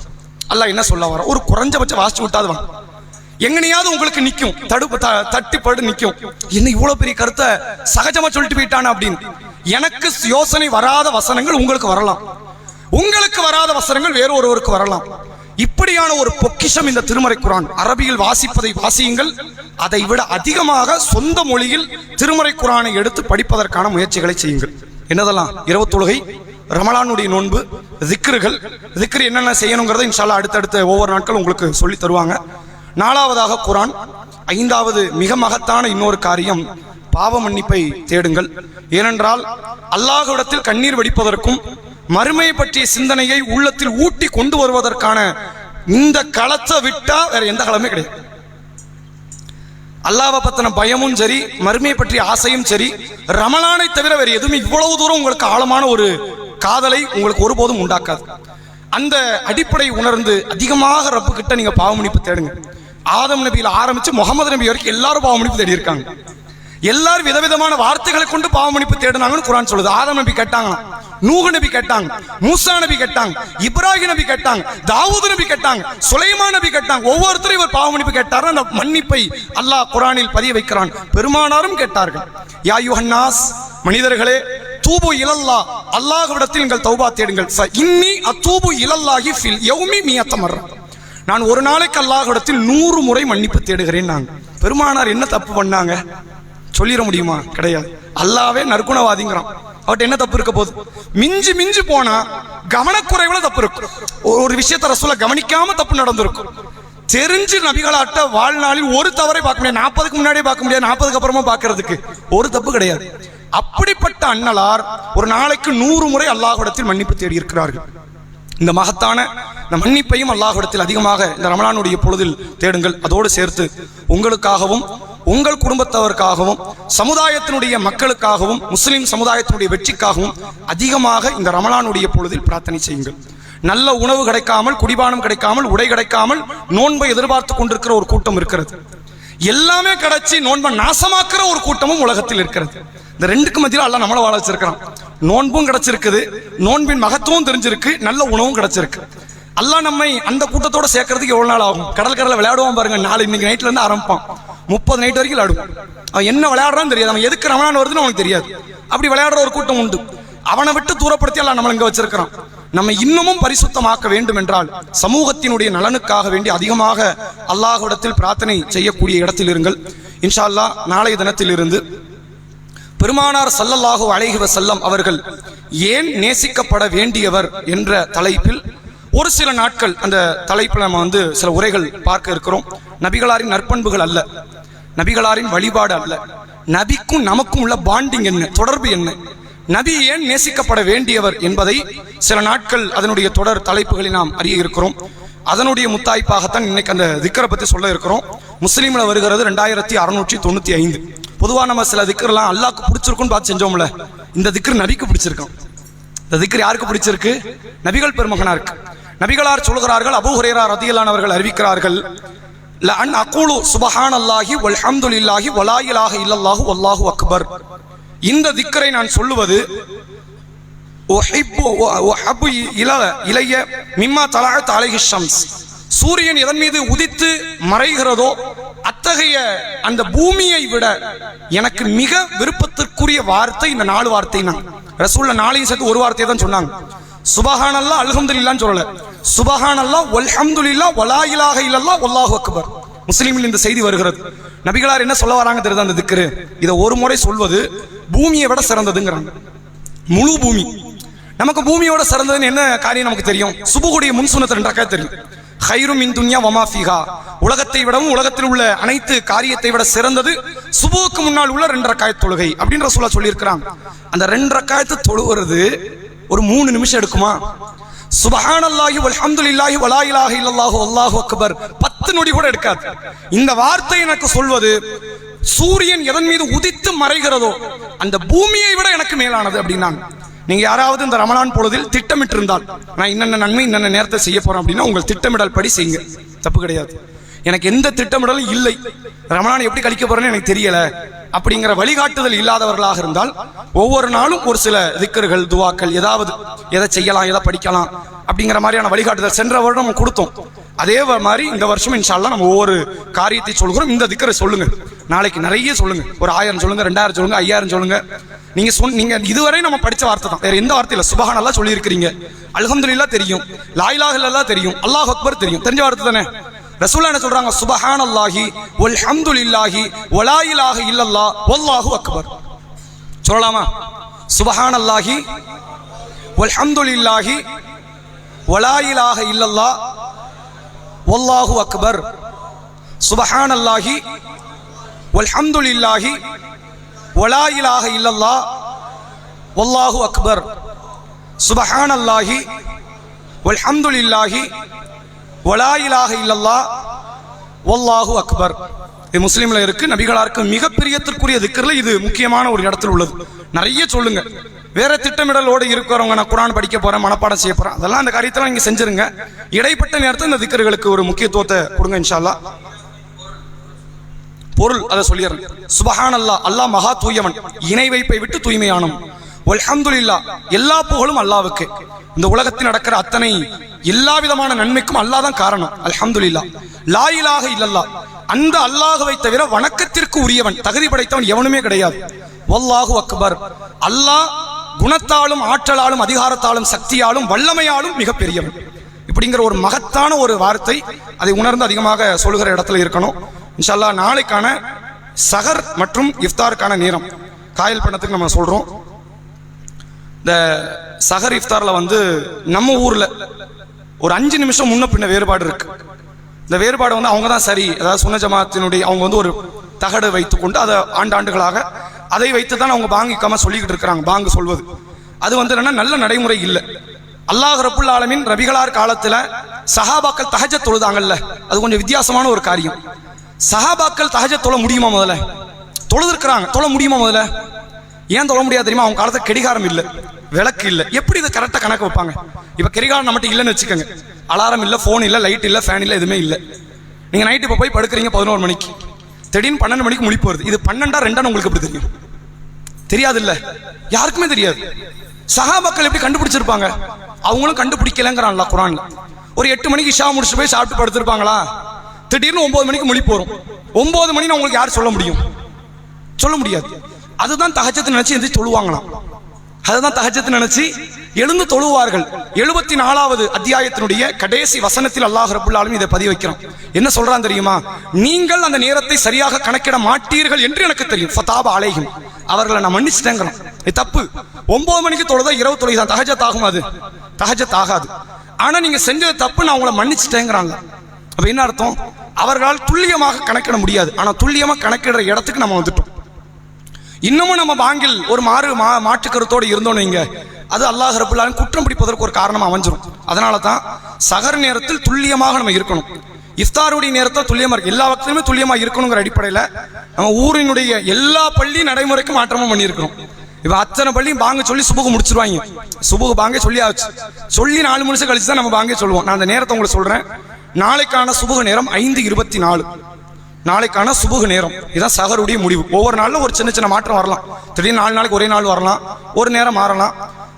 அல்லாஹ் என்ன சொல்ல வர, ஒரு குறைஞ்சபட்சம் வாசிச்சு விட்டாது வாங்க. எங்கனையாவது உங்களுக்கு நிற்கும், தட்டிப்படு நிற்கும். என்ன இவ்வளவு பெரிய கருத்தை சகஜமா சொல்லிட்டு போயிட்டான அப்படின்னு. எனக்கு யோசனை வராத வசனங்கள் உங்களுக்கு வரலாம், உங்களுக்கு வராத வசனங்கள் வேறு ஒருவருக்கு வரலாம். இப்படியான ஒரு பொக்கிஷம் இந்த திருமறை குரான். அரபியில் வாசிப்பதை வாசியுங்கள், அதை விட அதிகமாக சொந்த மொழியில் திருமறை குரானை எடுத்து படிப்பதற்கான முயற்சிகளை செய்யுங்கள். என்னதெல்லாம்? இரவு தொழுகை, ரமலானுடைய நோன்பு, திக்ருகள். திக்ரு என்னென்ன செய்யணுங்கிறத இன்ஷா அல்லாஹ் அடுத்தடுத்த ஒவ்வொரு நாட்கள் உங்களுக்கு சொல்லி தருவாங்க. 4வதாக குரான். 5வது மிக மகத்தான இன்னொரு காரியம், பாவ மன்னிப்பை தேடுங்கள். ஏனென்றால் அல்லாஹ்விடத்தில் கண்ணீர் வடிப்பதற்கும் மறுமையை பற்றிய சிந்தனையை உள்ளத்தில் ஊட்டி கொண்டு வருவதற்கான இந்த களத்தை விட்டா வேற எந்த களமே கிடையாது. அல்லாஹ்வை பத்தின பயமும் சரி, மறுமையை பற்றிய ஆசையும் சரி, ரமலானை தவிர வேற எதுவுமே இவ்வளவு தூரம் உங்களுக்கு ஆழமான ஒரு காதலை உங்களுக்கு ஒருபோதும் உண்டாக்காது. அந்த அடிப்படை உணர்ந்து அதிகமாக ரப்பு கிட்ட நீங்க பாவ மன்னிப்பு தேடுங்க. ஆதம் நபியில ஆரம்பிச்சு முகமது நபி வரைக்கும் எல்லாரும் பாவ மன்னிப்பு தேடி இருக்காங்க. எல்லாரும் விதவிதமான வார்த்தைகளை கொண்டு பாவ மன்னிப்பு தேடினாங்கன்னு குரான் சொல்லுது. ஆதம் நபி கேட்டாங்க, நூஹ் நபி கேட்டாங்க, மூசா நபி கேட்டாங்க, இப்ராஹிம் நபி கேட்டாங்க, தாவூத் நபி கேட்டாங்க, சுலைமான் நபி கேட்டாங்க. ஒவ்வொருத்தரும் இவர் பாவ மன்னிப்பு கேட்டார். அந்த மன்னிப்பை அல்லாஹ் குரானில் பதிய வைக்கிறான். பெருமானாரும் கேட்டார்கள், யா யுஹன்னாஸ், மனிதர்களே, தூபு இலல்லா, அல்லாஹ்விடத்தில் நீங்கள் தௌபா தேடுங்கள். இன்னி அத்தூபு இலல்லாஹி ஃபில் யௌமி மியத்த மர்ரா, நான் ஒரு நாளைக்கு அல்லாஹ்விடத்தில் 100 முறை மன்னிப்பு தேடுகிறேன். நாங்க பெருமானார் என்ன தப்பு பண்ணாங்க சொல்லிட முடியுமா? கிடையாது. அல்லாவே நற்குணவாதிங்கிறான். அவர்கிட்ட என்ன தப்பு இருக்க போகுது? மிஞ்சி மிஞ்சி போனா கவனக்குறைவுல தப்பு இருக்கும். ஒரு விஷயத்தை ரசூலை கவனிக்காம தப்பு நடந்திருக்கும். தெரிஞ்சு நபிகளாட்ட வாழ்நாளில் ஒரு தவறை பார்க்க முடியாது. 40க்கு முன்னாடியே பார்க்க முடியாது, 40க்கு அப்புறமா பார்க்கறதுக்கு ஒரு தப்பு கிடையாது. அப்படிப்பட்ட அன்னலார் ஒரு நாளைக்கு 100 முறை அல்லாஹ்விடத்தில் மன்னிப்பு தேடி இருக்கிறார்கள். இந்த மகத்தான இந்த மன்னிப்பையும் அல்லாஹ்விடத்தில் அதிகமாக இந்த ரமலானுடைய பொழுதில் தேடுங்கள். அதோடு சேர்த்து உங்களுக்காகவும் உங்கள் குடும்பத்தவருக்காகவும் சமுதாயத்தினுடைய மக்களுக்காகவும் முஸ்லிம் சமுதாயத்தினுடைய வெற்றிக்காகவும் அதிகமாக இந்த ரமலானுடைய பொழுதில் பிரார்த்தனை செய்யுங்கள். நல்ல உணவு கிடைக்காமல், குடிபானம் கிடைக்காமல், உடை கிடைக்காமல் நோன்பை எதிர்பார்த்து கொண்டிருக்கிற ஒரு கூட்டம் இருக்கிறது. எல்லாமே கிடைச்சி நோன்பை நாசமாக்குற ஒரு கூட்டமும் உலகத்தில் இருக்கிறது. இந்த ரெண்டுக்கு மத்தியில் அல்லாஹ் நம்மளை வாழ வச்சிருக்கிறான். நோன்பும் கிடைச்சிருக்குது, நோன்பின் மகத்துவம் தெரிஞ்சிருக்கு, நல்ல உணவும் கிடைச்சிருக்கு. அல்லாஹ் நம்மை அந்த கூட்டத்தோட சேர்க்கறதுக்கு எவ்வளவு நாள் ஆகும்? கடற்கரையில் விளையாடுவோம் பாருங்க, இன்னைக்கு நைட்ல இருந்து ஆரம்பிப்பான், 30 நைட் வரைக்கும் விளையாடுவோம். அவன் என்ன விளையாடுறான்னு தெரியாது, அவன் எதுக்கு ரமலான் வருதுன்னு அவனுக்கு தெரியாது. அப்படி விளையாடுற ஒரு கூட்டம் உண்டு. அவனை விட்டு தூரப்படுத்தி அல்லாஹ் நம்மளை இங்க வச்சிருக்கிறான். நம்ம இன்னமும் பரிசுத்தமாக்க வேண்டும் என்றால் சமூகத்தினுடைய நலனுக்காக வேண்டி அதிகமாக அல்லாஹ்விடத்தில் பிரார்த்தனை செய்யக்கூடிய இடத்தில் இருங்கள். இன்ஷா அல்லாஹ் நாளைய தினத்திலிருந்து பெருமானார் ஸல்லல்லாஹு அலைஹி வஸல்லம் அவர்கள் ஏன் நேசிக்கப்பட வேண்டியவர் என்ற தலைப்பில் ஒரு சில நாட்கள் அந்த தலைப்பில் நம்ம சில உரைகள் பார்க்க இருக்கிறோம். நபிகளாரின் நற்பண்புகள் அல்ல, நபிகளாரின் வழிபாடு அல்ல, நபிக்கும் நமக்கும் உள்ள பாண்டிங் என்ன, தொடர்பு என்ன, நபி ஏன் நேசிக்கப்பட வேண்டியவர் என்பதை சில நாட்கள் அதனுடைய தொடர் தலைப்புகளை நாம் அறிய இருக்கிறோம். அதனுடைய முத்தாய்ப்பாகத்தான் இன்னைக்கு அந்த திக்கரை பற்றி சொல்ல இருக்கிறோம். முஸ்லீம்ல வருகிறது 2695. பொதுவாக நம்ம சில திக்கர்லாம் அல்லாஹ்க்கு பிடிச்சிருக்குன்னு பார்த்து செஞ்சோம்ல, இந்த திக்கர் நபிக்கு பிடிச்சிருக்கோம். இந்த திக்கர் யாருக்கு பிடிச்சிருக்கு? நபிகள் பெருமகனா இருக்கு. நபிகளார் சொல்கிறார்கள், அபூ ஹுரைரா ரலியல்லாஹு அவர்கள் அறிவிக்கிறார்கள், லஅன் அகூலு சுப்ஹானல்லாஹி வல்ஹம்துலில்லாஹி வலா இலாஹ இல்லல்லாஹு வல்லாஹு அக்பர். இந்த திக்கரை நான் சொல்லுவது இலைய மிம்மா தலஅத் அலைஹி ஷம்ஸ், சூரியன் எதன் மீது உதித்து மறைகிறதோ அத்தகைய அந்த பூமியை விட எனக்கு மிக விருப்பத்திற்குரிய வார்த்தை இந்த 4 வார்த்தை தான். ரசூலுல்லாஹ் 4 சேர்த்து ஒரு வார்த்தையை தான் சொன்னாங்க. சுபஹானல்லாஹ் அல்ஹம்துலில்லாஹ்னு சொல்லல, சுபஹானல்லாஹ் வல்ஹம்துலில்லாஹ் வலா இலாஹ இல்லல்லாஹ் வல்லாஹு அக்பர். முஸ்லிமில் இந்த செய்தி வருகிறது. நபிகளார் என்ன சொல்ல வராங்க தெரியுதா? அந்த திக்ரு இதை ஒரு முறை சொல்வது பூமியை விட சிறந்ததுங்கிறாங்க. முழு பூமி நமக்கு பூமியோட சிறந்ததுன்னு என்ன காரியம் நமக்கு தெரியும்? சுபுகுடைய முன் சுன்னத்து 2 ரக்காத் தெரியும். ஹைரும் மின் துன்யா வமா ஃபீஹா, உலகத்தை விடவும் உலகத்தில் உள்ள அனைத்து காரியத்தை விட சிறந்தது சுபுவுக்கு முன்னால் உள்ள 2 ரக்காத் தொழுகை அப்படின்னு ரசூலுல்லாஹ் சொல்லியிருக்கிறாங்க. அந்த 2 ரக்காத் தொழுகிறது ஒரு 3 நிமிஷம் எடுக்குமா? சுபஹானல்லாஹி வல்ஹம்துலில்லாஹி வலா இலாஹ இல்லல்லாஹு வல்லாஹு அக்பர் 10 நொடி கூட எடுக்காது. இந்த வார்த்தை எனக்கு சொல்வது சூரியன் எதன் மீது உதித்து மறைகிறதோ அந்த பூமியை விட எனக்கு மேலானது அப்படின்னாங்க. நீங்க யாராவது இந்த ரமலான் பொழுதில் திட்டமிட்டு இருந்தால், நான் இன்னென்ன நன்மை இன்னென்ன நேரத்தை செய்ய போறேன் அப்படின்னா உங்கள் திட்டமிடல் படி செய்யுங்க, தப்பு கிடையாது. எனக்கு எந்த திட்டமிடலும் இல்லை, ரமலான் எப்படி கழிக்க போறேன்னு எனக்கு தெரியல அப்படிங்கிற வழிகாட்டுதல் இல்லாதவர்களாக இருந்தால் ஒவ்வொரு நாளும் ஒரு சில திக்ர்கள் துவாக்கள் ஏதாவது எதை செய்யலாம் எதை படிக்கலாம் அப்படிங்கிற மாதிரியான வழிகாட்டுதல் சென்ற வருடம் நம்ம கொடுத்தோம். அதே மாதிரி இந்த வருஷம் இன்ஷா அல்லாஹ் நம்ம ஒவ்வொரு காரியத்தை சொல்கிறோம். இந்த திக்ரை சொல்லுங்க, நாளைக்கு நிறைய சொல்லுங்க, ஒரு 1000 சொல்லுங்க, 2000 சொல்லுங்க, 5000 சொல்லுங்க. நீங்க இதுவரை நம்ம படிச்ச வார்த்தை தான், வேற எந்த வார்த்தை இல்ல. சுபஹானல்லாஹ் சொல்லி இருக்கிறீங்க, அல்ஹம்துலில்லாஹ் தெரியும், லா இலாஹ இல்லல்லாஹ் தெரியும், அல்லாஹ் அக்பர் தெரியும், தெரிஞ்ச வார்த்தை தானே. ரசூலுல்லாஹ் என்ன சொல்றாங்க? சுபஹானல்லாஹி வல்ஹம்துலில்லாஹி வலா இலாஹ இல்லல்லாஹ் வல்லாஹு அக்பர். சொல்லலாமா? சுபஹானல்லாஹி வல்ஹம்துலில்லாஹி வலா இலாஹ இல்லல்லாஹ் வல்லாஹு அக்பர். சுபஹானல்லாஹி வல்ஹம்துலில்லாஹி வலா இலாஹ இல்லல்லாஹ் வல்லாஹு அக்பர். சுபஹானல்லாஹி வல்ஹம்துலில்லாஹி வலா இலாஹ இல்லல்லாஹ் வல்லாஹு அக்பர். இது முஸ்லிம்ல இருக்கு. நபிகளாருக்கு மிக பிரியத்திற்குரிய திக்ர்ல இது முக்கியமான ஒரு இடத்துல உள்ளது. நிறைய சொல்லுங்க. வேற திட்டமிடலோடு இருக்கிறவங்க, நான் குர்ஆன் படிக்க போறேன், மனப்பாடம் செய்ய போறேன், அதெல்லாம் அந்த காரியத்தெல்லாம் நீங்க செஞ்சிருங்க. இடைப்பட்ட நேரத்தில் இந்த திக்ர்களுக்கு ஒரு முக்கியத்துவத்தை கொடுங்க இன்ஷா அல்லாஹ். பொருள் அதை சொல்லிடுறேன். சுபஹானல்லாஹ், அல்லாஹ் மகா தூயவன், இணை வைப்பை விட்டு தூய்மையானவன். வல்ஹம்துலில்லாஹ், எல்லா புகழும் அல்லாஹ்வுக்கு. இந்த உலகத்தில் நடக்கிற அத்தனை எல்லா விதமான நன்மைக்கும் அல்லாஹ் தான் காரணம். அல்ஹம்துலில்லாஹ். லா இலாஹ இல்லல்லாஹ், அந்த அல்லாஹ்வை தவிர வணக்கத்திற்கு உரியவன், தகுதி படைத்தவன் எவனுமே கிடையாது. வல்லாஹு அக்பர், அல்லாஹ் குணத்தாலும் ஆற்றலாலும் அதிகாரத்தாலும் சக்தியாலும் வல்லமையாலும் மிக பெரியவன். இப்படிங்கிற ஒரு மகத்தான ஒரு வார்த்தை, அதை உணர்ந்து அதிகமாக சொல்லுகிற இடத்துல இருக்கணும். இன்ஷா அல்லாஹ் நாளைக்கான சஹர் மற்றும் இஃப்தாருக்கான நேரம் காயல் பண்ணத்துக்கு நம்ம சொல்றோம். இந்த சஹர் இஃப்தார்ல நம்ம ஊர்ல ஒரு 5 நிமிஷம் முன்ன பின்ன வேறுபாடு இருக்கு. இந்த வேறுபாடு அவங்க தான் சரி, அதாவது சுன்ன ஜமாத்தினுடைய அவங்க ஒரு தகடு வைத்துக்கொண்டு அதை ஆண்டாண்டுகளாக அதை வைத்து தான் அவங்க பாங்கிக்காம சொல்லிக்கிட்டு இருக்கிறாங்க. பாங்கு சொல்வது அது என்னன்னா நல்ல நடைமுறை இல்லை. அல்லாஹ் ரப்புல் ஆலமீன் ரபிகளார் காலத்துல சஹாபாக்கள் தஹஜ்ஜத் தொழுதாங்கல்ல, அது கொஞ்சம் வித்தியாசமான ஒரு காரியம். சஹாபாக்கள் தஹஜ்ஜத் தொழ முடியுமா? முதல்ல தொழுதுருக்கிறாங்க, தொழ முடியுமா? முதல்ல ஏன் தொழ முடியாது தெரியுமா? அவங்க காலத்துல கடிகாரம் இல்லை, விளக்கு இல்லை. எப்படி இதை கரெக்டா கணக்கு வைப்பாங்க? இப்ப கடிகாரம் நம்மகிட்ட இல்லைன்னு வச்சுக்கோங்க, அலாரம் இல்லை, போன் இல்லை, லைட் இல்லை, ஃபேன் இல்லை, எதுவுமே இல்லை. நீங்க நைட்டு இப்ப போய் படுக்கிறீங்க 11 மணிக்கு, திடீர்னு 12 மணிக்கு முழிப்பு வருது. இது 12ஆ 2ஆன்னு உங்களுக்கு எப்படி தெரியும்? தெரியாது இல்ல, யாருக்குமே தெரியாது. சஹாபாக்கள் எப்படி கண்டுபிடிச்சிருப்பாங்க? அவங்களும் கண்டுபிடிக்கலங்கிறான்ல குர்ஆன்ல. ஒரு 8 மணிக்கு இஷா முடிச்சு போய் சாப்பிட்டு படுத்திருப்பாங்களா? திடீர்னு 9 மணிக்கு முழிப்பு வரும். 9 மணின்னு உங்களுக்கு யார் சொல்ல முடியும்? சொல்ல முடியாது. அதுதான் தஹஜ்ஜத் நினைச்சு எந்திரிச்சு தொழுவாங்களாம். அதுதான் தஹஜ்ஜத் நினைச்சு எழுந்து தொழுவார்கள். 74வது அத்தியாயத்தினுடைய கடைசி வசனத்தில் அல்லாஹ் ரப்புல் ஆலமீன் இதை பதிவு வைக்கிறான். என்ன சொல்றான் தெரியுமா? நீங்கள் அந்த நேரத்தை சரியாக கணக்கிட மாட்டீர்கள் என்று எனக்கு தெரியும். ஃபதாப அலைஹிம், அவர்களை நான் மன்னிச்சிட்டேங்கிறோம். இது தப்பு. 9 மணிக்கு தொழுதா இரவு தொழுகை தான், தஹஜ்ஜத் ஆகும்? அது தஹஜ்ஜத் ஆகாது. ஆனா நீங்க செஞ்சது தப்பு, நான் உங்களை மன்னிச்சிட்டேங்கிறாங்க. அப்ப என்ன அர்த்தம்? அவர்களால் துல்லியமாக கணக்கிட முடியாது, ஆனா துல்லியமா கணக்கிடுற இடத்துக்கு நம்ம வந்துட்டோம். இன்னமும் நம்ம பாங்கில் ஒரு மாற்று கருத்தோடு இருந்தோம் நீங்க, அது அல்லாஹ் ரப்புல் ஆலமீன் குற்றம் பிடிப்பதற்கு ஒரு காரணமா அமைஞ்சிரும். அதனால தான் சஹர் நேரத்தில் துல்லியமாக நம்ம இருக்கணும். இஃப்தாருடைய நேரத்தில் துல்லியமா இருக்கு, எல்லா வகையிலுமே துல்லியமா இருக்கணுங்கிற அடிப்படையில் நம்ம ஊரினுடைய எல்லா பள்ளி நடைமுறைக்கும் மாற்றமும் பண்ணியிருக்கிறோம். இப்ப அத்தனை பள்ளியும் பாங்க சொல்லி சுபுகு முடிச்சிருவாங்க. சுபுகு பாங்கே சொல்லி ஆச்சு, சொல்லி 4 நிமிஷம் கழிச்சு தான் நம்ம பாங்கே சொல்லுவோம். நான் அந்த நேரத்தை உங்களுக்கு சொல்றேன். நாளைக்கான சுபுகு நேரம் 5:24. நாளைக்கான சுபுகு நேரம் இதுதான் சஹருடைய முடிவு. ஒவ்வொரு நாளிலும் ஒரு சின்ன சின்ன மாற்றம் வரலாம். திடீர்னு 4 நாளைக்கு ஒரே நாள் வரலாம், ஒரு நேரம் மாறலாம்.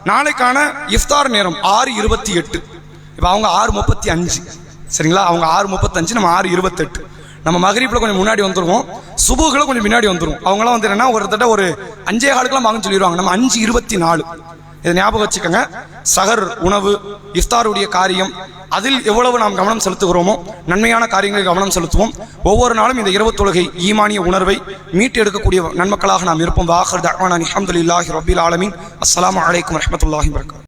நாளைக்கான இஃப்தார் நேரம் 6:28. இப்போ அவங்க 6:35, சரிங்களா? அவங்க 6:35, நம்ம 6:28. நம்ம மகரிப்ல கொஞ்சம் முன்னாடி வந்துருவோம், சுபுகளை கொஞ்சம் முன்னாடி வந்துரும். அவங்களாம் வந்து என்னன்னா ஒரு 5:15 வாங்கன்னு சொல்லிடுவாங்க. நம்ம 5:24 இதை ஞாபகம் வச்சுக்கோங்க. சகர் உணவு, இஃப்தாருடைய காரியம், அதில் எவ்வளவு நாம் கவனம் செலுத்துகிறோமோ நன்மையான காரியங்களில் கவனம் செலுத்துவோம். ஒவ்வொரு நாளும் இந்த இரவு தொழுகை ஈமானிய உணர்வை மீட்டு எடுக்கக்கூடிய நன்மக்களாக நாம் இருப்போம். வாஹிர் தஅவானா அல்ஹம்துலில்லாஹி ரப்பில் ஆலமீன். அஸ்ஸலாமு அலைக்கும் வரஹ்மத்துல்லாஹி வபரகாத்துஹு.